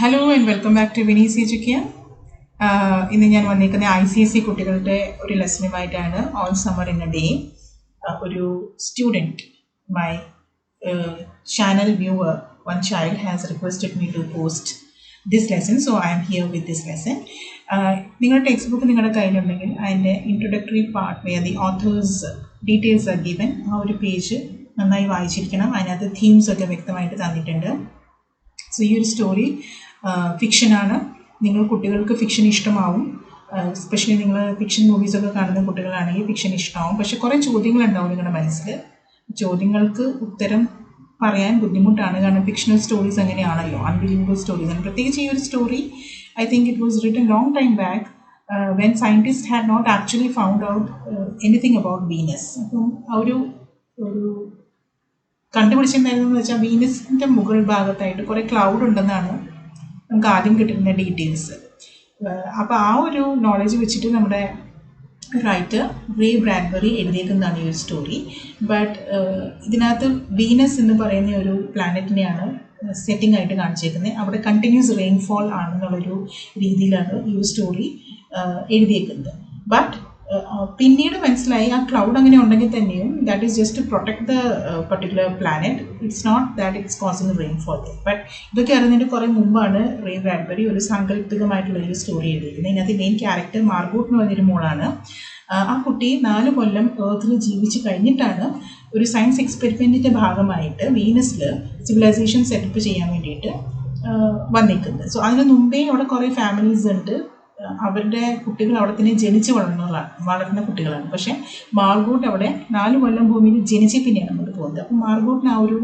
Hello and welcome back to Vinee's എജുക്കിയ. ഇന്ന് ഞാൻ വന്നിരിക്കുന്ന ICSE കുട്ടികളുടെ ഒരു ലെസനുമായിട്ടാണ്. All summer in a day. ഒരു student, my channel viewer, one child has requested me to post this lesson, so I am here with this lesson. നിങ്ങളുടെ text book നിങ്ങളുടെ കയ്യിലുണ്ടെങ്കിൽ അതിൻ്റെ introductory part where the authors details are given, ആ ഒരു page നന്നായി വായിച്ചിരിക്കണം. അതിനകത്ത് themes ഒക്കെ വ്യക്തമായിട്ട് തന്നിട്ടുണ്ട്. സോ ഈ ഒരു സ്റ്റോറി ഫിക്ഷനാണ്. നിങ്ങൾ കുട്ടികൾക്ക് ഫിക്ഷൻ ഇഷ്ടമാവും. എസ്പെഷ്യലി നിങ്ങൾ ഫിക്ഷൻ മൂവീസൊക്കെ കാണുന്ന കുട്ടികളാണെങ്കിൽ ഫിക്ഷൻ ഇഷ്ടമാവും. പക്ഷെ കുറേ ചോദ്യങ്ങളുണ്ടാവും നിങ്ങളുടെ മനസ്സിൽ. ചോദ്യങ്ങൾക്ക് ഉത്തരം പറയാൻ ബുദ്ധിമുട്ടാണ്, കാരണം ഫിക്ഷണൽ സ്റ്റോറീസ് അങ്ങനെയാണല്ലോ, അൺബിലീവബിൾ സ്റ്റോറീസ് ആണ്. പ്രത്യേകിച്ച് ഈ ഒരു story I think it was written long time back when scientist had not actually found out anything about Venus. അപ്പം ആ ഒരു കണ്ടുപിടിച്ചിട്ടുണ്ടായിരുന്നെന്ന് വെച്ചാൽ വീനസിൻ്റെ മുകൾ ഭാഗത്തായിട്ട് കുറേ ക്ലൗഡ് ഉണ്ടെന്നാണ് നമുക്ക് ആദ്യം കിട്ടുന്ന ഡീറ്റെയിൽസ്. അപ്പോൾ ആ ഒരു നോളജ് വെച്ചിട്ട് നമ്മുടെ റൈറ്റർ റേ ബ്രാഡ്ബറി എഴുതിയേക്കുന്നതാണ് ഈ ഒരു സ്റ്റോറി. ബട്ട് ഇതിനകത്ത് വീനസ് എന്ന് പറയുന്ന ഒരു പ്ലാനറ്റിനെയാണ് സെറ്റിംഗ് ആയിട്ട് കാണിച്ചേക്കുന്നത്. അവിടെ കണ്ടിന്യൂസ് റെയിൻഫോൾ ആണെന്നുള്ളൊരു രീതിയിലാണ് ഈ ഒരു സ്റ്റോറി എഴുതിയേക്കുന്നത്. ബട്ട് പിന്നീട് മനസ്സിലായി ആ ക്ലൗഡ് അങ്ങനെ ഉണ്ടെങ്കിൽ തന്നെയും that is just to protect the particular planet. It's not that it's causing rainfall. But ഇതൊക്കെ അറിഞ്ഞതിൻ്റെ കുറേ മുമ്പാണ് റേ ബ്രാഡ്ബറി ഒരു സാങ്കല്പികമായിട്ടുള്ള ഒരു സ്റ്റോറി എഴുതിയിരിക്കുന്നത്. ഇതിനകത്ത് മെയിൻ ക്യാരക്ടർ മാർഗോട്ട് എന്ന് പറഞ്ഞൊരു മോളാണ്. ആ കുട്ടി 4 കൊല്ലം ഏർത്തിൽ ജീവിച്ച് കഴിഞ്ഞിട്ടാണ് ഒരു സയൻസ് എക്സ്പെരിമെൻറ്റിൻ്റെ ഭാഗമായിട്ട് വീനസിൽ സിവിലൈസേഷൻ സെറ്റപ്പ് ചെയ്യാൻ വേണ്ടിയിട്ട് വന്നിരിക്കുന്നത്. സോ അതിന് മുമ്പേ അവിടെ കുറേ ഫാമിലീസ് ഉണ്ട്. അവരുടെ കുട്ടികൾ അവിടെ തന്നെ ജനിച്ച് വളർന്ന കുട്ടികളാണ്. പക്ഷേ മാർഗോട്ട് അവിടെ 4 കൊല്ലം ഭൂമിയിൽ ജനിച്ച് പിന്നെയാണ് അങ്ങോട്ട് പോകുന്നത്. അപ്പം മാർഗോട്ടിന് ആ ഒരു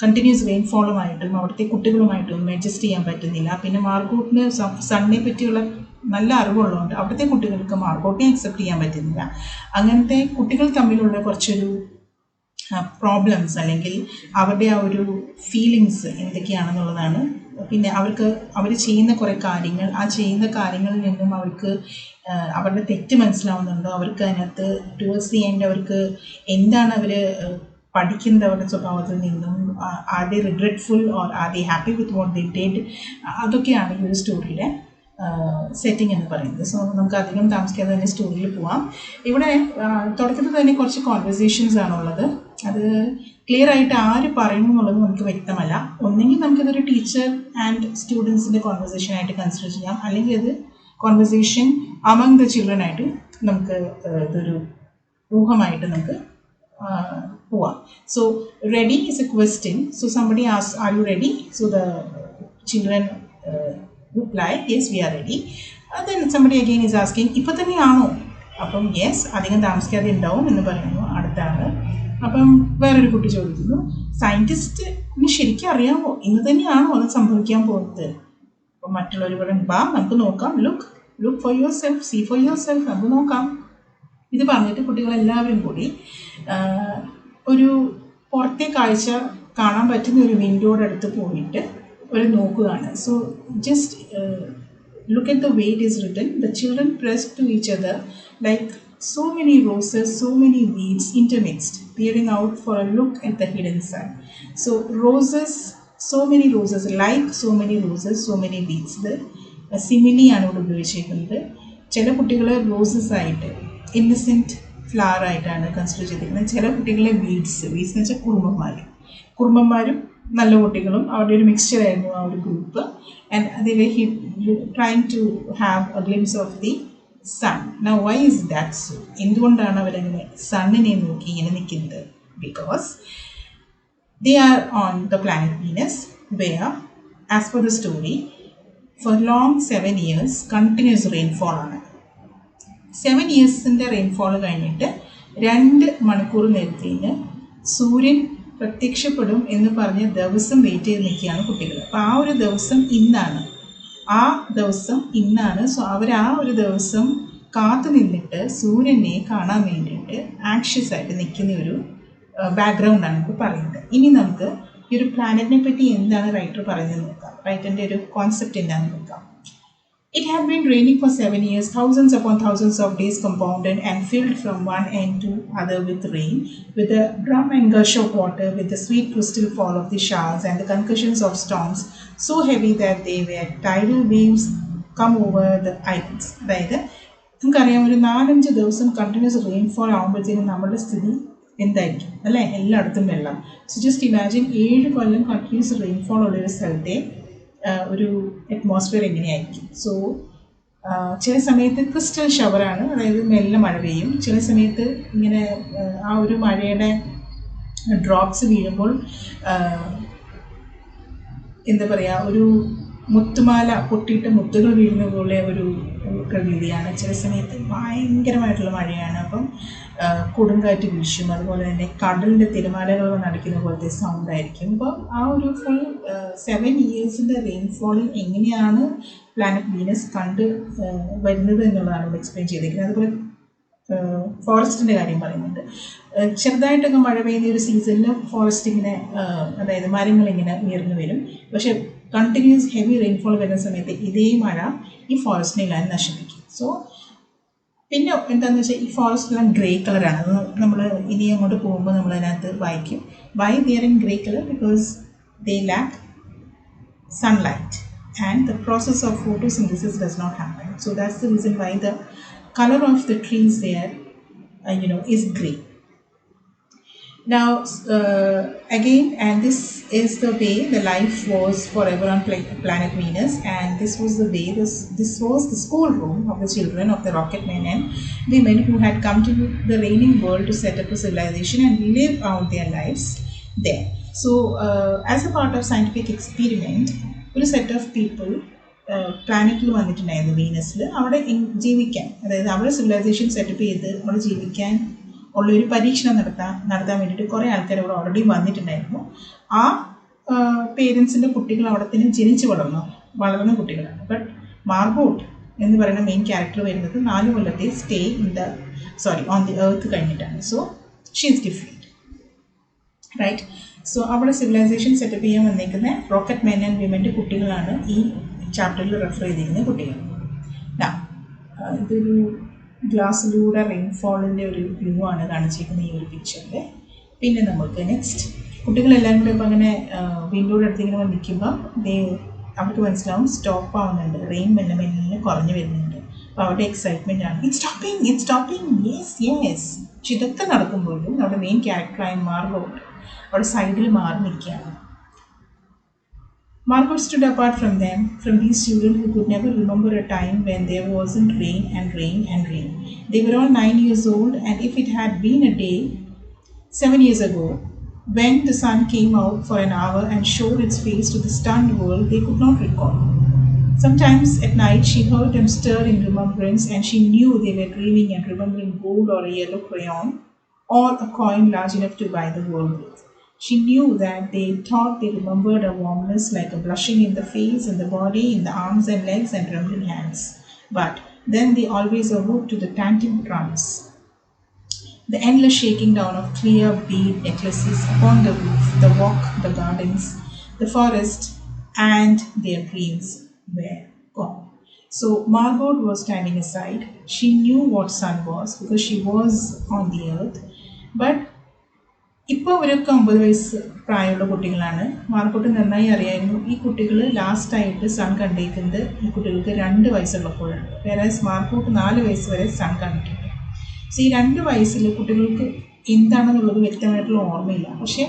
കണ്ടിന്യൂസ് റെയിൻഫോളുമായിട്ടും അവിടുത്തെ കുട്ടികളുമായിട്ടും അഡ്ജസ്റ്റ് ചെയ്യാൻ പറ്റുന്നില്ല. പിന്നെ മാർഗോട്ടിന് സണ്ണിനെ പറ്റിയുള്ള നല്ല അറിവുള്ളതുകൊണ്ട് അവിടുത്തെ കുട്ടികൾക്ക് മാർഗോട്ടിനെ അക്സെപ്റ്റ് ചെയ്യാൻ പറ്റുന്നില്ല. അങ്ങനത്തെ കുട്ടികൾ തമ്മിലുള്ള കുറച്ചൊരു പ്രോബ്ലംസ് അല്ലെങ്കിൽ അവരുടെ ആ ഒരു ഫീലിങ്സ് എന്തൊക്കെയാണെന്നുള്ളതാണ്. പിന്നെ അവർ ചെയ്യുന്ന കുറേ കാര്യങ്ങൾ, ആ ചെയ്യുന്ന കാര്യങ്ങളിൽ നിന്നും അവർക്ക് അവരുടെ തെറ്റ് മനസ്സിലാവുന്നുണ്ടോ, അവർക്ക് അതിനകത്ത് ടുവേഴ്സ് ദി എൻഡ് അവർക്ക് എന്താണ് അവർ പഠിക്കുന്നത് അവരുടെ സ്വഭാവത്തിൽ നിന്നും, are they regretful or are they happy with what they did, അതൊക്കെയാണ് ഈ ഒരു സ്റ്റോറിയുടെ സെറ്റിംഗ് എന്ന് പറയുന്നത്. സോ നമുക്ക് അധികം താമസിക്കാതെ തന്നെ സ്റ്റോറിയിൽ പോവാം. ഇവിടെ തുടക്കത്തിൽ തന്നെ കുറച്ച് കോൺവെർസേഷൻസ് ആണുള്ളത്. അത് ക്ലിയർ ആയിട്ട് ആര് പറയുന്നു എന്നുള്ളത് നമുക്ക് വ്യക്തമല്ല. ഒന്നെങ്കിൽ നമുക്കിതൊരു ടീച്ചർ ആൻഡ് സ്റ്റുഡൻസിൻ്റെ കോൺവെർസേഷൻ ആയിട്ട് കൺസിഡർ ചെയ്യാം, അല്ലെങ്കിൽ അത് കോൺവെർസേഷൻ അമംഗ് ദ ചിൽഡ്രൻ ആയിട്ട് നമുക്ക് ഇതൊരു ഊഹമായിട്ട് നമുക്ക് പോവാം. So ready is A question. So somebody asks, are you ready? So the children reply, yes we are ready. Then somebody again is asking, ഇപ്പം തന്നെയാണോ? അപ്പം യെസ്, അധികം താമസിക്കാതെ ഉണ്ടാവും എന്ന് പറയുന്നു അടുത്ത ആൾ. അപ്പം വേറൊരു കുട്ടി ചോദിക്കുന്നു, സയൻറ്റിസ്റ്റിന് ശരിക്കും അറിയാമോ ഇന്ന് തന്നെയാണോ അത് സംഭവിക്കാൻ പോകുന്നത്? അപ്പം മറ്റുള്ളവർ പറയും, ബാ നമുക്ക് നോക്കാം, look for yourself, see for yourself, നമുക്ക് നോക്കാം. ഇത് പറഞ്ഞിട്ട് കുട്ടികളെല്ലാവരും കൂടി ഒരു പുറത്തെ കാഴ്ച കാണാൻ പറ്റുന്ന ഒരു വിൻഡോയുടെ അടുത്ത് പോയിട്ട് ഒരു നോക്കുകയാണ്. So just look at the way it is written. The children pressed to each other like so many roses, so many weeds intermixed, peering out for a look at the hidden sun. So roses, so many roses, like so many roses, so many weeds. The simile ആണ് ഇവിടെ ഉപയോഗിച്ചിരിക്കുന്നത്. ചില കുട്ടികളെ roses ആയിട്ട് innocent flower ആയിട്ടാണ് consider ചെയ്തിരിക്കുന്നത്. ചില കുട്ടികളെ വീഡ്സ് എന്ന് വെച്ചാൽ കുറുമ്പന്മാരും നല്ല കുട്ടികളും അവരുടെ ഒരു മിക്സ്ചർ ആയിരുന്നു ആ ഒരു group. And they were trying to have a glimpse of the sun. Now why is that so? എന്തുകൊണ്ടാണ് അവരങ്ങനെ സണ്ണിനെ നോക്കി ഇങ്ങനെ നിൽക്കുന്നത്? Because they are on the planet Venus, where as per the story for long 7 years continuous rainfall ആണ്. 7 yearsൻ്റെ rainfall കഴിഞ്ഞിട്ട് 2 മണിക്കൂർ നേരത്തേന് സൂര്യൻ പ്രത്യക്ഷപ്പെടും എന്ന് പറഞ്ഞ് ദിവസം വെയിറ്റ് ചെയ്ത് നിൽക്കുകയാണ് കുട്ടികൾ. അപ്പോൾ ആ ഒരു ദിവസം ഇന്നാണ്. സോ അവർ ആ ഒരു ദിവസം കാത്തു നിന്നിട്ട് സൂര്യനെ കാണാൻ വേണ്ടിയിട്ട് ആങ്ഷ്യസ് ആയിട്ട് നിൽക്കുന്ന ഒരു ബാക്ക്ഗ്രൗണ്ടാണ് നമുക്ക് പറയുന്നത്. ഇനി നമുക്ക് ഈ ഒരു പ്ലാനറ്റിനെ പറ്റി എന്താണ് റൈറ്റർ പറയുന്നത് നോക്കാം. റൈറ്ററിൻ്റെ ഒരു കോൺസെപ്റ്റ് എന്താണെന്ന് നോക്കാം. It had been raining for 7 years, thousands upon thousands of days compounded and filled from one end to other with rain, with a drum and gush of water, with the sweet crystal fall of the showers and the concussions of storms, so heavy that they were tidal waves come over the islands. അതായത് നമുക്കറിയാം, ഒരു 4-5 ദിവസം continuous rainfall ആകുമ്പോഴത്തേനും നമ്മുടെ സ്ഥിതി എന്തായിരിക്കും അല്ലേ? എല്ലായിടത്തും വെള്ളം. സോ ജസ്റ്റ് ഇമാജിൻ 7 കൊല്ലം കണ്ടിന്യൂസ് റെയിൻഫോൾ ഉള്ളൊരു സ്ഥലത്തെ ഒരു അറ്റ്മോസ്ഫിയർ എങ്ങനെയായിരിക്കും. സോ ചില സമയത്ത് ക്രിസ്റ്റൽ ഷവറാണ്, അതായത് മെല്ലെ മഴ പെയ്യും. ചില സമയത്ത് ഇങ്ങനെ ആ ഒരു മഴയുടെ ഡ്രോപ്സ് വീഴുമ്പോൾ എന്താ പറയുക, ഒരു മുത്തുമാല പൊട്ടിയിട്ട് മുത്തുകൾ വീഴുന്ന പോലെ ഒരു പ്രകൃതിയാണ്. ചില സമയത്ത് ഭയങ്കരമായിട്ടുള്ള മഴയാണ്, അപ്പം കൊടുങ്കാറ്റ് വീശും. അതുപോലെ തന്നെ കടലിൻ്റെ തിരമാലകൾ നടക്കുന്ന പോലത്തെ സൗണ്ട് ആയിരിക്കും. അപ്പം ആ ഒരു ഫുൾ 7 ഇയേഴ്സിൻ്റെ റെയിൻഫോളിൽ എങ്ങനെയാണ് പ്ലാനറ്റ് വീനസ് കണ്ട് വരുന്നത് എന്നുള്ളതാണ് ഇവിടെ എക്സ്പ്ലെയിൻ ചെയ്തിരിക്കുന്നത്. അതുപോലെ ഫോറസ്റ്റിൻ്റെ കാര്യം പറയുന്നുണ്ട്. ചെറുതായിട്ടൊക്കെ മഴ പെയ്യുന്ന ഒരു സീസണിൽ ഫോറസ്റ്റ് ഇങ്ങനെ, അതായത് മരങ്ങളിങ്ങനെ ഉയർന്നു വരും. പക്ഷെ കണ്ടിന്യൂസ് ഹെവി റെയിൻഫോൾ വരുന്ന സമയത്ത് ഇതേ മഴ ഈ ഫോറസ്റ്റിനെല്ലാം നശിപ്പിക്കും. സോ പിന്നെ എന്താണെന്ന് വെച്ചാൽ ഈ ഫോറസ്റ്റെല്ലാം ഗ്രേ കളറാണ്. അത് നമ്മൾ ഇനി അങ്ങോട്ട് പോകുമ്പോൾ നമ്മളതിനകത്ത് വായിക്കും. Why they are in grey colour? Because they lack sunlight and the process of photosynthesis does not happen. So that's the reason why the color of the trees there is grey. Now again, and this is the way the life was forever on planet Venus, and this was the way this was the schoolroom of the children of the rocket men and women who had come to the reigning world to set up a civilization and live out their lives there. So as a part of scientific experiment, ഒരു set of people പ്ലാനറ്റിൽ വന്നിട്ടുണ്ടായിരുന്നു, വീനസിൽ. അവിടെ ജീവിക്കാൻ, അതായത് അവിടെ civilisation setup ചെയ്ത് അവിടെ ജീവിക്കാൻ ഉള്ളൊരു പരീക്ഷണം നടത്താൻ വേണ്ടിയിട്ട് കുറേ ആൾക്കാർ അവിടെ ഓൾറെഡി വന്നിട്ടുണ്ടായിരുന്നു. ആ പേരൻസിൻ്റെ കുട്ടികൾ അവിടെ തന്നെ ജനിച്ച് വളർന്ന കുട്ടികളാണ്. ബട്ട് മാർഗോട്ട് എന്ന് പറയുന്ന മെയിൻ ക്യാരക്ടർ വരുന്നത് 4 കൊല്ലത്തെ സ്റ്റേ ഓൺ ദി എർത്ത് കഴിഞ്ഞിട്ടാണ്. So she is different, right? So അവിടെ സിവിലൈസേഷൻ സെറ്റപ്പ് ചെയ്യാൻ വന്നേക്കുന്ന റോക്കറ്റ് മെൻ ആൻഡ് വിമൻ്റെ കുട്ടികളാണ് ഈ ചാപ്റ്ററിൽ റെഫർ ചെയ്തിരിക്കുന്ന കുട്ടികൾ. ഇതൊരു ഗ്ലാസ്സിലൂടെ റെയിൻഫോളിൻ്റെ ഒരു വ്യൂ ആണ് കാണിച്ചിരിക്കുന്നത് ഈ ഒരു പിക്ചറിൽ. പിന്നെ നമുക്ക് നെക്സ്റ്റ് കുട്ടികളെല്ലാവരും കൂടെ ഇപ്പോൾ അങ്ങനെ വിൻഡോയുടെ അടുത്ത് ഇങ്ങനെ നിൽക്കുമ്പോൾ അവർക്ക് മനസ്സിലാവും സ്റ്റോപ്പ് ആവുന്നുണ്ട്, റെയിൻ മെല്ലെ കുറഞ്ഞു വരുന്നുണ്ട്. അപ്പോൾ അവരുടെ എക്സൈറ്റ്മെൻ്റ് ആണ്, ഇറ്റ്സ് സ്റ്റോപ്പിംഗ്, യെസ്. പക്ഷെ ഇതൊക്കെ നടക്കുമ്പോഴും നമ്മുടെ മെയിൻ ക്യാരക്ടറായ മാർഗോട്ട് അവിടെ സൈഡിൽ മാറി നിൽക്കുകയാണ്. Margot stood apart from these children who could never remember a time when there wasn't rain. They were all 9 years old, and if it had been a day 7 years ago, when the sun came out for an hour and showed its face to the stunned world, they could not recall. Sometimes at night she heard them stir in remembrance, and she knew they were dreaming and remembering gold or a yellow crayon or a coin large enough to buy the world with. She knew that they thought they remembered a warmness like a blushing in the face, in the body, in the arms and legs and trembling hands. But then they always awoke to the tanting trance, the endless shaking down of clear bead necklaces upon the roof, the walk, the gardens, the forest, and their dreams were gone. So Margot was standing aside. She knew what sun was because she was on the earth. But ഇപ്പോൾ അവരൊക്കെ 9 വയസ്സ് പ്രായമുള്ള കുട്ടികളാണ്. മാർക്കോട്ട് നന്നായി അറിയായിരുന്നു ഈ കുട്ടികൾ ലാസ്റ്റായിട്ട് സൺ കണ്ടേക്കുന്നത് ഈ കുട്ടികൾക്ക് 2 വയസ്സുള്ളപ്പോഴാണ്. വേറെ മാർക്കോട്ട് 4 വയസ്സ് വരെ സൺ കണ്ടിട്ടുണ്ട്. സോ ഈ 2 വയസ്സിൽ കുട്ടികൾക്ക് എന്താണെന്നുള്ളത് വ്യക്തമായിട്ടുള്ള ഓർമ്മയില്ല. പക്ഷേ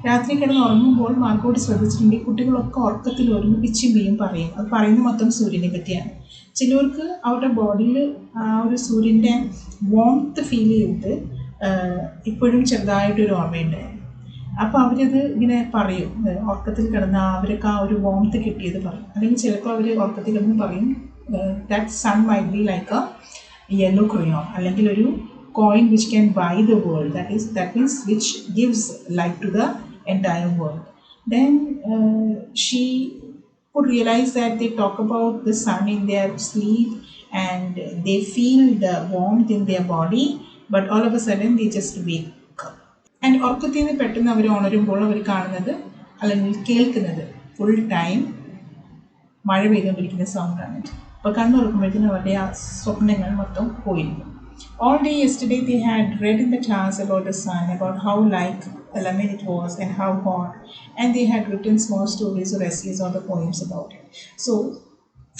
രാത്രി കിടന്ന് ഉറങ്ങുമ്പോൾ മാർക്കോട്ട് ശ്രദ്ധിച്ചിട്ടുണ്ടെങ്കിൽ കുട്ടികളൊക്കെ ഉറക്കത്തിൽ ഒരുമിപ്പിച്ചും ബിയും പറയും. അത് പറയുന്നത് മൊത്തം സൂര്യനെ പറ്റിയാണ്. ചിലവർക്ക് അവരുടെ ബോഡിയിൽ ആ ഒരു സൂര്യൻ്റെ വാംത്ത് ഫീൽ ചെയ്തിട്ട് ഇപ്പോഴും ചെറുതായിട്ടൊരു ഓർമ്മയുണ്ടായിരുന്നു. അപ്പോൾ അവരത് ഇങ്ങനെ പറയും, ഉറക്കത്തിൽ കിടന്ന അവർക്ക് ആ ഒരു വാംത്ത് കിട്ടിയത് പറയും. അല്ലെങ്കിൽ ചിലപ്പോൾ അവർ ഉറക്കത്തിൽ കിടന്ന് പറയും that sun might be like a yellow crayon, അല്ലെങ്കിൽ ഒരു coin which can buy the world, that means which gives light to the entire world. Then she could realize that they talk about the sun in their sleep and they feel the warmth in their body, but all of a sudden they just wake up. And ഉറക്കത്തിൽ നിന്ന് പെട്ടെന്ന് അവർ ഉണരുമ്പോൾ അവർ കാണുന്നത് അല്ലെങ്കിൽ കേൾക്കുന്നത് full time മഴ പെയ്തുകൊണ്ടിരിക്കുന്ന സൗണ്ടാണ്. അപ്പോൾ കണ്ണുറക്കുമ്പോഴത്തേനും അവരുടെ ആ സ്വപ്നങ്ങൾ മൊത്തം പോയിരുന്നു. All day yesterday they had read in the class about the sun, about how like a lemon it was and how hot, and they had written small stories or essays or the poems about it. So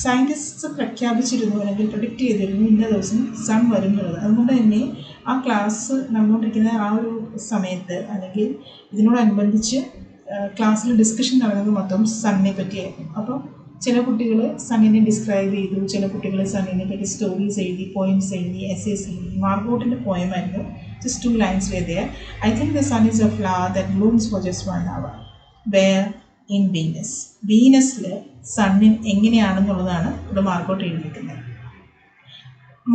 scientist പ്രഖ്യാപിച്ചിരുന്നു അല്ലെങ്കിൽ predict ചെയ്തിരുന്നു ഇന്ന ദിവസം sun വരും എന്നുള്ളത്. അതുകൊണ്ട് തന്നെ ആ ക്ലാസ് നടന്നുകൊണ്ടിരിക്കുന്ന ആ ഒരു സമയത്ത് അല്ലെങ്കിൽ ഇതിനോടനുബന്ധിച്ച് ക്ലാസ്സിൽ ഡിസ്കഷൻ നടന്നത് മൊത്തം സണ്ണിനെ പറ്റിയായിരുന്നു. അപ്പം ചില കുട്ടികൾ സണ്ണിനെ ഡിസ്ക്രൈബ് ചെയ്തു, ചില കുട്ടികൾ സണ്ണിനെ പറ്റി സ്റ്റോറീസ് എഴുതി, പോയിംസ് എഴുതി, എസ്സേസ് എഴുതി. മാർഗോട്ടിൻ്റെ പോയമായിരുന്നു, just 2 lines were there. I think the sun is a flower that blooms for just 1 hour. Where in Venus. വീനസിൽ സണ്ണിൻ എങ്ങനെയാണെന്നുള്ളതാണ് ഇവിടെ മാർഗോട്ട് എഴുതിയിരിക്കുന്നത്.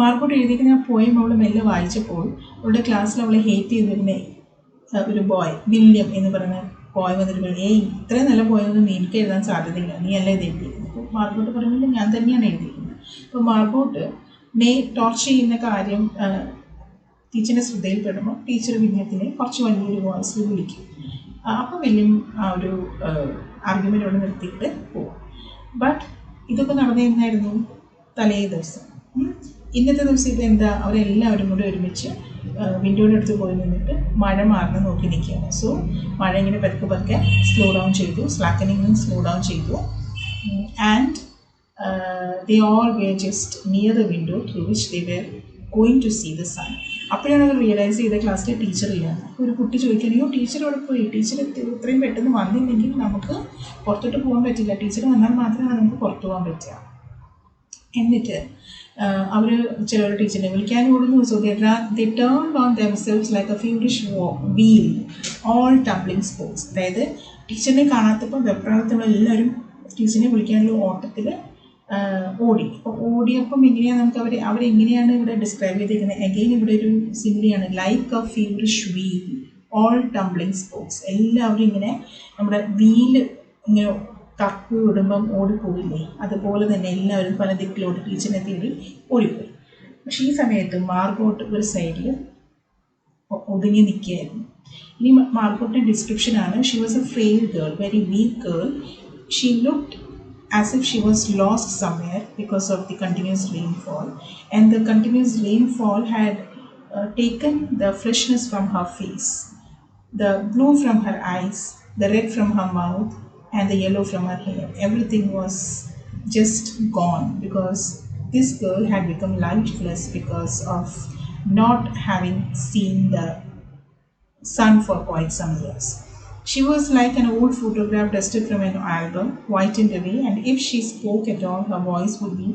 മാർഗോട്ട് എഴുതിയിരിക്കുന്ന ആ പോയം അവൾ മെല്ലെ വായിച്ചപ്പോൾ അവളുടെ ക്ലാസ്സിൽ അവളെ ഹേറ്റ് ചെയ്തിരുന്ന ഒരു ബോയ് വില്യം എന്ന് പറയുന്ന ബോയ് വന്നിട്ട് പറഞ്ഞു, ഇത്രയും നല്ല പോയൊന്നും എനിക്ക് എഴുതാൻ സാധ്യതയില്ല, നീ അല്ല ഇത് എഴുതിയിരിക്കുന്നത്. അപ്പോൾ മാർഗോട്ട് പറയുന്നത് ഞാൻ തന്നെയാണ് എഴുതിയിരിക്കുന്നത്. അപ്പോൾ മാർഗോട്ട് ടോർച്ച് ചെയ്യുന്ന കാര്യം ടീച്ചറിൻ്റെ ശ്രദ്ധയിൽപ്പെടുമ്പോൾ ടീച്ചർ വില്യത്തിനെ കുറച്ച് വലിയൊരു വോയിസിൽ വിളിക്കും. അപ്പോൾ വില്യം ആ ഒരു ആർഗ്യുമെൻ്റ് അവിടെ നിർത്തിയിട്ട് പോകും. ബട്ട് ഇതൊക്കെ നടന്നിരുന്നായിരുന്നു തലേ ദിവസം. ഇന്നത്തെ ദിവസം ഇതെന്താ, അവരെല്ലാവരും കൂടെ ഒരുമിച്ച് വിൻഡോയുടെ അടുത്ത് പോയി നിന്നിട്ട് മഴ മാറുന്ന നോക്കി നിൽക്കുകയാണ്. സോ മഴ ഇങ്ങനെ പതുക്കെ സ്ലോ ഡൗൺ ചെയ്തു, സ്ലാക്കനിങ് സ്ലോ ഡൗൺ ചെയ്തു. And they all were just near the window through which they were going to see the sun. അപ്പോഴാണ് അവർ റിയലൈസ് ചെയ്ത ക്ലാസ്സിലെ ടീച്ചർ ഇല്ലാന്ന്. ഒരു കുട്ടി ചോദിക്കുകയാണെയോ ടീച്ചർ അവിടെ പോയി, ടീച്ചർ ഇത്രയും പെട്ടെന്ന് വന്നില്ലെങ്കിൽ നമുക്ക് പുറത്തോട്ട് പോകാൻ പറ്റില്ല, ടീച്ചർ വന്നാൽ മാത്രമേ നമുക്ക് പുറത്തു പോകാൻ പറ്റുക. എന്നിട്ട് അവർ ചിലവർ ടീച്ചറിനെ വിളിക്കാൻ ഓടുന്നു. So they turned on themselves like a feverish wheel, all tumbling spokes. അതായത് ടീച്ചറിനെ കാണാത്തപ്പോൾ വെപ്രാളത്തുള്ള എല്ലാവരും ടീച്ചറിനെ വിളിക്കാനുള്ള ഓട്ടത്തിൽ ഓടി. അപ്പോൾ ഓടിയപ്പം എങ്ങനെയാണ് നമുക്ക് അവരെങ്ങനെയാണ് ഇവിടെ ഡിസ്ക്രൈബ് ചെയ്തിരിക്കുന്നത്? അഗെയിൻ ഇവിടെ ഒരു സിമിലിയാണ്, like a feverish wheel, all tumbling spokes. എല്ലാവരും ഇങ്ങനെ നമ്മുടെ വീല് ഇങ്ങനെ കപ്പ് വിടുമ്പം ഓടിപ്പോയില്ലേ, അതുപോലെ തന്നെ എല്ലാവരും പല ദിക്കിലോട്ട് ടീച്ചറിനെ തേടി ഓടിപ്പോയി. പക്ഷേ ഈ സമയത്ത് മാർഗോട്ട് ഒരു സൈഡിൽ ഒതുങ്ങി നിൽക്കുകയായിരുന്നു. ഇനി മാർഗോട്ടിൻ്റെ ഡിസ്ക്രിപ്ഷനാണ്. She was a frail girl, very weak girl. She looked as if she was lost somewhere because of the continuous rainfall, and the continuous rainfall had taken the freshness from her face, the blue from her eyes, the red from her mouth, and the yellow from her hair. Everything was just gone because this girl had become lifeless because of not having seen the sun for quite some years. She was like an old photograph dusted from an album, whitened away, and if she spoke at all, her voice would be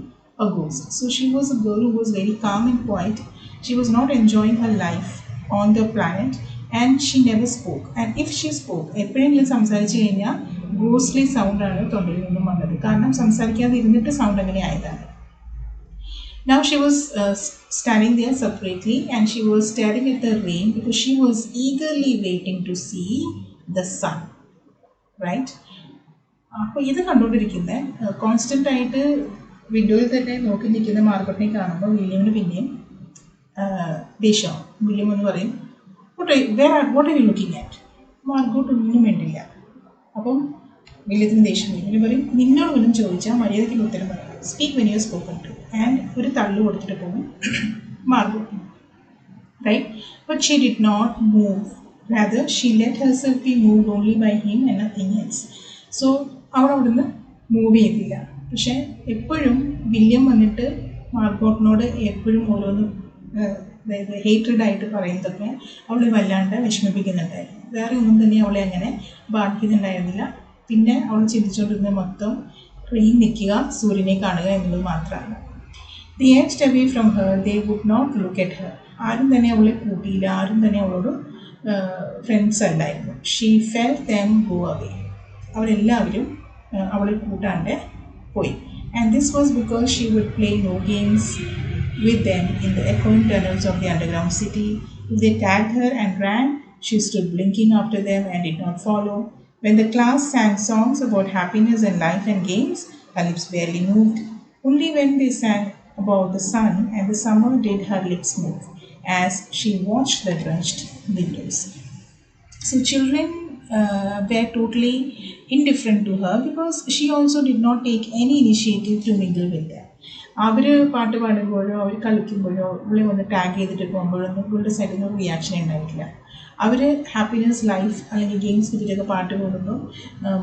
a ghost. So she was a girl who was very calm and quiet. She was not enjoying her life on the planet, and she never spoke. And if she spoke, എപ്പോഴെങ്കിലും സംസാരിച്ചു കഴിഞ്ഞാൽ ghostly സൗണ്ടാണ് തൊണ്ടയിൽ നിന്നും വന്നത്. കാരണം സംസാരിക്കാതെ ഇരുന്നിട്ട് സൗണ്ട് അങ്ങനെ ആയതാണ്. Now she was standing there separately, and she was staring at the rain because she was eagerly waiting to see the sun, right? അപ്പോൾ ഇത് കണ്ടുകൊണ്ടിരിക്കുന്നത് കോൺസ്റ്റൻ്റ് ആയിട്ട് വിൻഡോയിൽ തന്നെ നോക്കി നിൽക്കുന്ന മാർഗോട്ടിനെ കാണുമ്പോൾ വില്യമിന് പിന്നെയും ദേഷ്യം. വില്യം എന്ന് പറയും, what are you looking at? Margot ഒന്നും വേണ്ടില്ല. അപ്പം വില്യത്തിന് ദേഷ്യം വരും. വില്യം പറയും, നിന്നോട് വല്ലതും ചോദിച്ചാൽ മര്യാദയ്ക്ക് ഉത്തരം പറയാം, speak when you are spoken to. And ഒരു തള്ളു കൊടുത്തിട്ട് പോകും Margot, right? But she did not move. Rather, she let herself be moved only by him and nothing else. So, അവൾ അവിടുന്ന് മൂവ് ചെയ്തില്ല. പക്ഷേ എപ്പോഴും വില്യം വന്നിട്ട് മാർഗോട്ടിനോട് എപ്പോഴും ഓരോന്നും അതായത് ഹേറ്റഡ് ആയിട്ട് പറയുന്നതൊക്കെ അവളെ വല്ലാണ്ട് വിഷമിപ്പിക്കുന്നുണ്ടായിരുന്നു. വേറെ ഒന്നും തന്നെ അവളെ അങ്ങനെ ബാധിക്കുന്നുണ്ടായിരുന്നില്ല. പിന്നെ അവൾ ചിന്തിച്ചുകൊണ്ടിരുന്ന മൊത്തം ട്രെയിൻ നിൽക്കുക, സൂര്യനെ കാണുക എന്നുള്ളത് മാത്രമാണ്. They edged away from her. They would not look at her. ആരും തന്നെ അവളെ കൂട്ടിയില്ല, ആരും തന്നെ അവളോട് ഫ്രണ്ട്സ് അല്ലായിരുന്നു. She felt them go away. അവരെല്ലാവരും അവളെ കൂട്ടാണ്ട് പോയി. And this was because she would play no games with them in the എക്കോയിങ് tunnels of the underground city. If they tagged her and ran, she stood blinking after them and did not follow. When the class sang songs about happiness and life and games, her lips barely moved. Only when they sang about the sun and the summer did her lips move, as she watched the drenched windows. So children were totally indifferent to her because she also did not take any initiative to mingle with them. അവർ പാട്ട് പാടുമ്പോഴോ അവർ കളിക്കുമ്പോഴോ ഇവളെ വന്ന് tag ചെയ്തിട്ട് പോകുമ്പോഴൊന്നും ഇവളുടെ സൈഡിൽ നിന്ന് reaction ഉണ്ടായിട്ടില്ല. അവർ happiness life അല്ലെങ്കിൽ games പറ്റിയിട്ടൊക്കെ പാട്ട് പാടുമ്പോൾ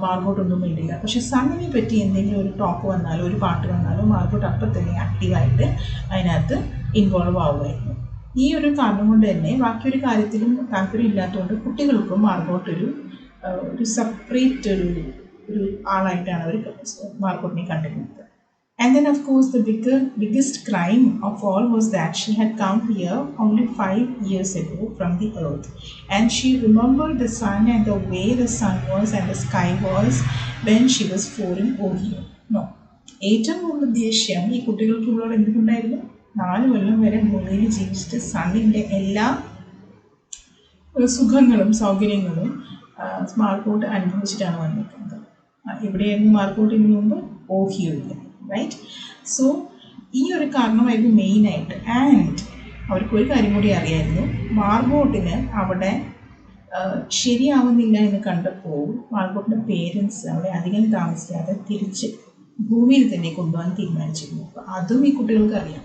മാർഗോട്ടൊന്നും വേണ്ടില്ല. പക്ഷേ സണ്ണിനെ പറ്റി എന്തെങ്കിലും ഒരു ടോക്ക് വന്നാലോ ഒരു പാട്ട് വന്നാലോ മാർഗോട്ട് അപ്പം തന്നെ ആക്റ്റീവായിട്ട് അതിനകത്ത് ഇൻവോൾവ് ആവുമായിരുന്നു. ഈ ഒരു കാരണം കൊണ്ട് തന്നെ ബാക്കിയൊരു കാര്യത്തിലും താല്പര്യം ഇല്ലാത്തതുകൊണ്ട് കുട്ടികൾക്കും മാർഗോട്ടൊരു സെപ്പറേറ്റ് ഒരു ആളായിട്ടാണ് അവർ മാർഗോട്ടിനെ കണ്ടിരുന്നത്. And then of course the biggest crime of all was that she had come here only 5 years ago from the earth, and she remembered the sun and the way the sun was and the sky was when she was 4 in Ohio. No, ഏറ്റവും കൂടുതൽ ദേഷ്യം ഈ കുട്ടികൾക്ക് ഇവളോട് എന്തുകൊണ്ടായിരുന്നു? 4 കൊല്ലം വരെ ഭൂമിയിൽ ജീവിച്ചിട്ട് സണ്ണിൻ്റെ എല്ലാ സുഖങ്ങളും സൗകര്യങ്ങളും മാർഗോട്ട് അനുഭവിച്ചിട്ടാണ് വന്നിരിക്കുന്നത്. എവിടെയായിരുന്നു മാർഗോട്ട് ഇതിനു മുമ്പ്? ഓഹിയോയിൽ, റൈറ്റ്? സോ ഈ ഒരു കാരണമായിരുന്നു മെയിനായിട്ട്. ആൻഡ് അവർക്ക് ഒരു കാര്യം കൂടി അറിയായിരുന്നു, മാർഗോട്ടിന് അവിടെ ശരിയാവുന്നില്ല എന്ന് കണ്ടപ്പോൾ മാർഗോട്ടിൻ്റെ പേരൻസ് അവിടെ അധികം താമസിക്കാതെ തിരിച്ച് ഭൂമിയിൽ തന്നെ കൊണ്ടുപോകാൻ തീരുമാനിച്ചിരുന്നു. അപ്പോൾ അതും ഈ കുട്ടികൾക്ക് അറിയാം.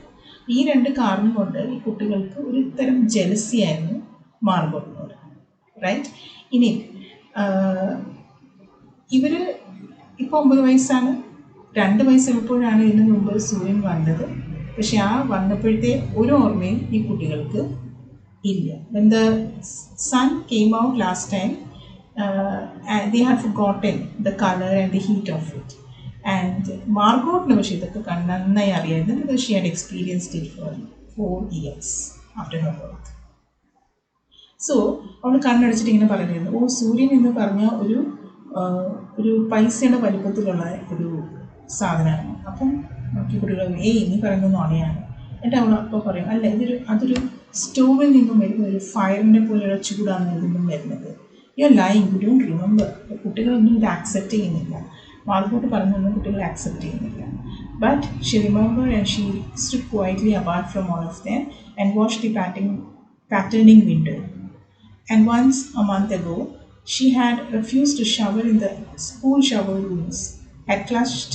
ഈ 2 കാരണം കൊണ്ട് ഈ കുട്ടികൾക്ക് ഒരു തരം ജലസി ആയിരുന്നു മാർഗോട്ടിനോട്, റൈറ്റ്? ഇനി ഇവർ ഇപ്പോൾ 9 വയസ്സാണ്. 2 വയസ്സുള്ളപ്പോഴാണ് ഇതിന് മുമ്പ് സൂര്യൻ വന്നത്. പക്ഷെ ആ വന്നപ്പോഴത്തെ ഒരു ഓർമ്മയും ഈ കുട്ടികൾക്ക് ഇല്ല. When the sun came out last time, they had forgotten the color and the heat of it. And മാർഗോട്ടിന് പക്ഷേ ഇതൊക്കെ നന്നായി അറിയായിരുന്നു. because she had experienced it for 4 years after her birth. So അവൾ കണ്ണടച്ചിട്ട് ഇങ്ങനെ പറയുന്നു, ഓ സൂര്യൻ എന്ന് പറഞ്ഞ ഒരു പൈസയുടെ വലിപ്പത്തിലുള്ള ഒരു സാധനമാണ്. അപ്പം നോക്കി കുട്ടികൾ നീ പറയുന്നതെന്ന് അറിയാണ്. എന്നിട്ട് അവൾ അപ്പോൾ പറയും, അല്ല അതൊരു സ്റ്റോവിൽ നിന്നും വരുന്ന ഒരു ഫയറിനെ പോലെയുള്ള ചൂടാണ് ഇതിൽ നിന്നും വരുന്നത്. You are lying, you don't remember. കുട്ടികളൊന്നും ഇത് ആക്സെപ്റ്റ് ചെയ്യുന്നില്ല. മാർഗോട്ട് പറഞ്ഞൊന്നും കുട്ടികൾ ആക്സെപ്റ്റ് ചെയ്യുന്നില്ല. But Xi remember and she stood quietly apart from all of them and watched the patterning window. And once a month ago, she had refused to shower in the school shower rooms, had clutched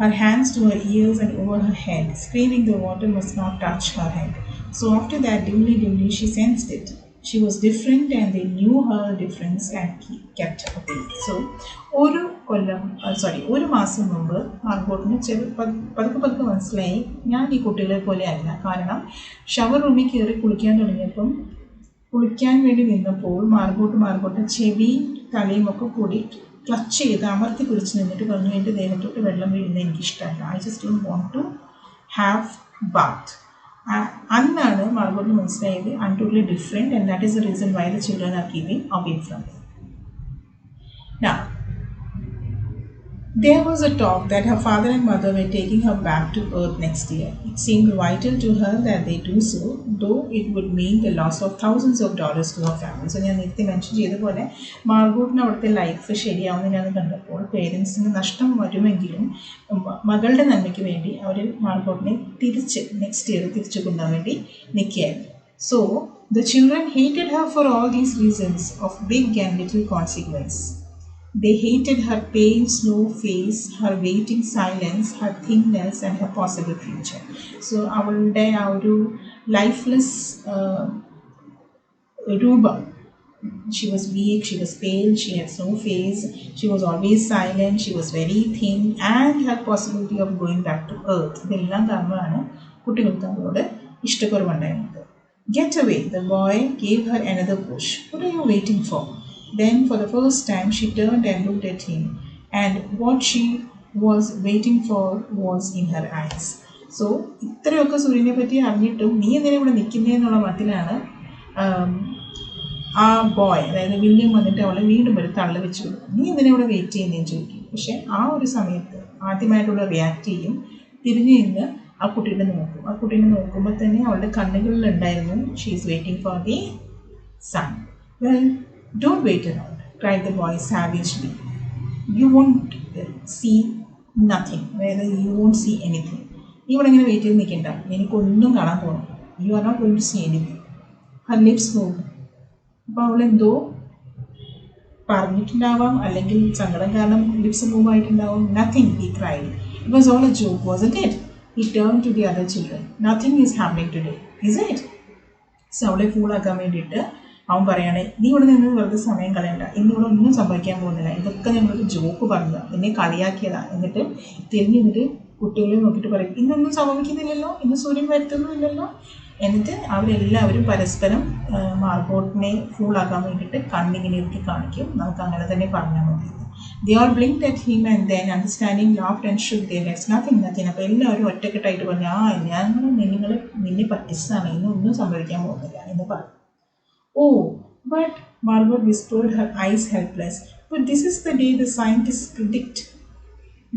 her hands to her ears and over her head, screaming the water must not touch her head. So after that, dimly she sensed it. She was different and they knew her difference and kept away. So ഒരു മാസം മുമ്പ് മാർഗോട്ടിന് പതുക്കെ മനസ്സിലായി, ഞാൻ ഈ കുട്ടികളെ പോലെ അല്ല. കാരണം ഷവർ റൂമിൽ കയറി കുളിക്കാൻ വേണ്ടി നിന്നപ്പോൾ മാർഗോട്ട് ചെവി തലയും ഒക്കെ കൂടി ക്ലച്ച് ചെയ്ത് അമർത്തി പിടിച്ച് നിന്നിട്ട് പറഞ്ഞു, എൻ്റെ ദേഹത്തോട്ട് വെള്ളം വീഴുന്നത് എനിക്കിഷ്ടമല്ല. I just don't want to have bath. അന്നാണ് മാർഗോട്ടിന് മനസ്സിലായത് I'm totally different and that is the reason why the children are keeping away from them. Now, there was a talk that her father and mother were taking her back to earth next year. It seemed vital to her that they do so, though it would mean the loss of thousands of dollars to her family. So, ഞാൻ നേരത്തെ mention ചെയ്തപോലെ മാർഗോട്ടിന് അവിടുത്തെ life ശരിയാവുന്നില്ലാന്ന് കണ്ടപ്പോൾ പേരൻസിന് നഷ്ടം വരുമെങ്കിലും മകളുടെ നന്മയ്ക്ക് വേണ്ടി അവർ മാർഗോട്ടിനെ next year തിരിച്ചു കൊണ്ടുപോകാൻ വേണ്ടി നിൽക്കുകയായിരുന്നു. So, the children hated her for all these reasons of big and little consequence. They hated her pale, slow face, her waiting silence, her thinness and her possible future. So, അവളുടെ ആ ഒരു lifeless രൂപം, she was weak, she was pale, she had no face, she was always silent, she was very thin and her possibility of going back to earth. ഇതെല്ലാം കാരണമാണ് കുട്ടികൾക്ക് അവളോട് ഇഷ്ടക്കുറവുണ്ടായിരുന്നത്. Get away, the boy gave her another push. What are you waiting for? Then for the first time she turned and looked at him, and what she was waiting for was in her eyes. So ഇത്രയൊക്കെ സൂര്യനെ പറ്റി അറിഞ്ഞിട്ടും നീ എന്തിനാ ഇവിടെ നിൽക്കുന്നതെന്നുള്ള മട്ടിലാണ് ആ boy, അതായത് William വന്നിട്ട് അവളെ വീണ്ടും ഒരു തള്ളി വെച്ച് കൊടുക്കും. നീ എന്തിനാ ഇവിടെ വെയിറ്റ് ചെയ്യുന്നതെന്ന് ചോദിക്കും. പക്ഷെ ആ ഒരു സമയത്ത് ആദ്യമായിട്ടുള്ള റിയാക്ട് ചെയ്യും, തിരിഞ്ഞു നിന്ന് ആ കുട്ടീനെ നോക്കും. ആ കുട്ടീനെ നോക്കുമ്പോൾ തന്നെ അവളുടെ കണ്ണുകളിലുണ്ടായിരുന്നു she is waiting for the sun. Well, don't wait around, cried the boy savagely. You won't see nothing, whether you won't see anything. നീ ഇവിടെ ഇങ്ങനെ വെയിറ്റ് ചെയ്ത് നിൽക്കണ്ട, എനിക്കൊന്നും കാണാൻ പോകണം. You are not going to see anything. Her lips moved. അപ്പോൾ അവളെന്തോ പറഞ്ഞിട്ടുണ്ടാവാം, അല്ലെങ്കിൽ സങ്കടം കാരണം ലിപ്സ് മൂവ് ആയിട്ടുണ്ടാവും. Nothing, he cried. It was all a joke, wasn't it? he turned to the other children. Nothing is happening today, is it? So അവളെ ഫൂളാക്കാൻ വേണ്ടിയിട്ട് അവൻ പറയാണ്, നീ ഇവിടെ നിന്ന് വെറുതെ സമയം കളയണ്ട, ഇന്നിവിടെ ഒന്നും സംഭവിക്കാൻ പോകുന്നില്ല, ഇതൊക്കെ ഞങ്ങളൊരു ജോക്ക് പറഞ്ഞതാണ്, എന്നെ കളിയാക്കിയതാണ്. എന്നിട്ട് തിരിഞ്ഞു നിന്നിട്ട് കുട്ടികളെ നോക്കിയിട്ട് പറയും, ഇന്നൊന്നും സംഭവിക്കുന്നില്ലല്ലോ, ഇന്ന് സൂര്യൻ വരുത്തുന്നില്ലല്ലോ. എന്നിട്ട് അവരെല്ലാവരും പരസ്പരം മാർഗോട്ടിനെ ഫൂളാക്കാൻ വേണ്ടിയിട്ട് കണ്ണിങ്ങനെ ഇറുക്കി കാണിക്കും. നമുക്ക് അങ്ങനെ തന്നെ പറഞ്ഞാൽ മതി. They all blinked at him and then, understanding, laughed and shook their heads. Nothing. അപ്പോൾ എല്ലാവരും ഒറ്റക്കെട്ടായിട്ട് പറഞ്ഞു, നിന്നെ പറ്റിച്ചതാണ്, ഇന്നൊന്നും സംഭവിക്കാൻ പോകുന്നില്ല എന്ന് പറഞ്ഞു. Oh, but Margot whispered, her eyes helpless. But this is the day the scientists predict.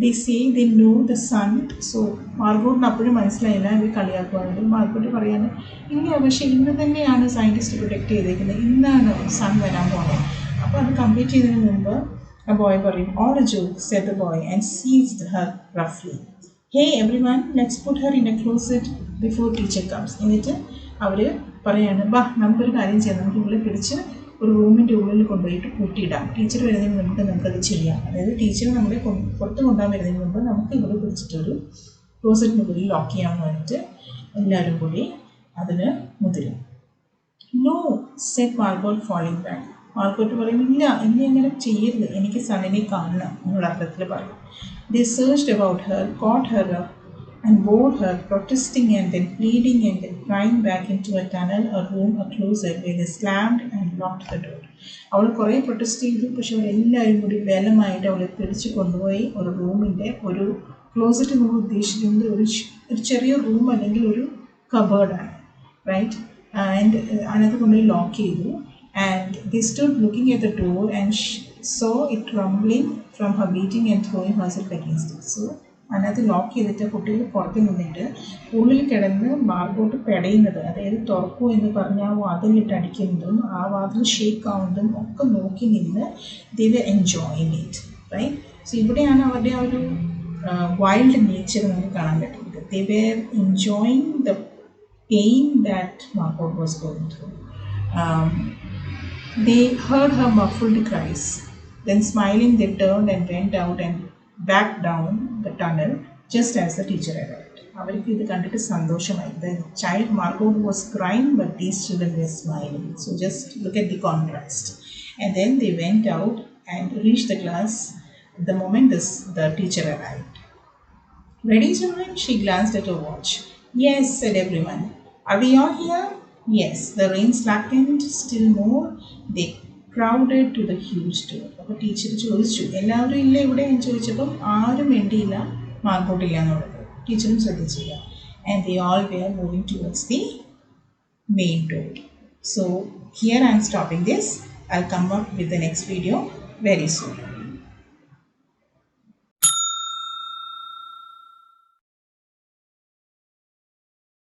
They say they know the sun. So മാർഗോട്ടിന് അപ്പോഴും മനസ്സിലായില്ല ഇത് കളിയാക്കുവാണെങ്കിൽ. മാർഗോട്ട് പറയാണ്, ഇല്ല, പക്ഷേ ഇന്ന് തന്നെയാണ് സയൻറ്റിസ്റ്റ് പ്രൊഡക്റ്റ് ചെയ്തേക്കുന്നത്, ഇന്നാണ് സൺ വരാൻ പോകുന്നത്. അപ്പോൾ അത് കംപ്ലീറ്റ് ചെയ്തതിന് മുമ്പ് a boy പറയും, all a joke, said the boy and seized her roughly. Hey everyone, let's put her in a closet before teacher comes. എന്നിട്ട് അവർ പറയാണ്, ബാ നമുക്കൊരു കാര്യം ചെയ്യാം, നമുക്ക് ഇവിടെ പിടിച്ച് ഒരു റൂമിൻ്റെ ഉള്ളിൽ കൊണ്ടുപോയിട്ട് പൂട്ടിയിടാം, ടീച്ചർ വരുന്നതിന് മുമ്പ് നമുക്കത് ചെയ്യാം. അതായത് ടീച്ചർ നമ്മളെ പുറത്ത് കൊണ്ടുപോകാൻ വരുന്നതിന് മുമ്പ് നമുക്ക് ഇവിടെ പിടിച്ചിട്ടൊരു ക്ലോസറ്റിനുള്ളിൽ ലോക്ക് ചെയ്യാമെന്ന് പറഞ്ഞിട്ട് എല്ലാവരും കൂടി അതിന് മുതിരും. No, said Margot falling back. Margot പറയും, ഇല്ല, ഇനി അങ്ങനെ ചെയ്യരുത്, എനിക്ക് സണ്ണിനെ കാണണം എന്നുള്ള അർത്ഥത്തിൽ പറയും. They searched about her, caught her up and bore her, protesting and then pleading and then crying back into a tunnel, a room, a closet where they slammed and locked the door. അവൾ കുറേ protest ചെയ്തു, പക്ഷെ അവരെല്ലാവരും കൂടി ബലമായിട്ട് അവളെ പിടിച്ച് കൊണ്ടുപോയി ഒരു റൂമിൻ്റെ ഒരു ക്ലോസറ്റ് നമ്മൾ ഉദ്ദേശിക്കുന്നത് ഒരു ചെറിയ റൂം അല്ലെങ്കിൽ ഒരു കബേർഡാണ്, റൈറ്റ്? ആൻഡ് അതിനകത്ത് കൊണ്ടുപോയി ലോക്ക് ചെയ്തു. And they stood looking at the door and saw it rumbling from her beating and throwing herself against it. So അതിനകത്ത് ലോക്ക് ചെയ്തിട്ട് കുട്ടികൾ പുറത്ത് നിന്നിട്ട് ഉള്ളിൽ കിടന്ന് മാർഗോട്ട് പെടയുന്നത്, അതായത് തുറക്കൂ എന്ന് പറഞ്ഞ് ആ വാതിലിട്ട് അടിക്കുന്നതും ആ വാതിൽ ഷേക്ക് ആവുന്നതും ഒക്കെ നോക്കി നിന്ന് they were enjoying it, right? So ഇവിടെയാണ് അവരുടെ ആ ഒരു വൈൽഡ് നേച്ചർ നമുക്ക് കാണാൻ പറ്റുന്നത്. They were enjoying the pain that Margot was going through. They heard her muffled cries. Then smiling, they turned and went out and back down the tunnel just as the teacher arrived. അവർക്ക് ഇത് കണ്ടിട്ട് സന്തോഷമായി. The child Margot was crying, but these children were smiling. So just look at the contrast. And then they went out and reached the class the moment the teacher arrived. Ready, children? She glanced at her watch. Yes, said everyone. Are we all here? Yes. The rain slackened still more. They crowded to the huge door. അപ്പോൾ teacher ചോദിച്ചു, എല്ലാവരും ഇല്ല ഇവിടെ എന്ന് ചോദിച്ചപ്പം ആരും വേണ്ടിയില്ല, മാർഗോട്ടില്ല എന്നുള്ളത് ടീച്ചറും ശ്രദ്ധിച്ചില്ല. And they all were moving towards the main door. So here I am stopping this. I'll come up with the next video very soon.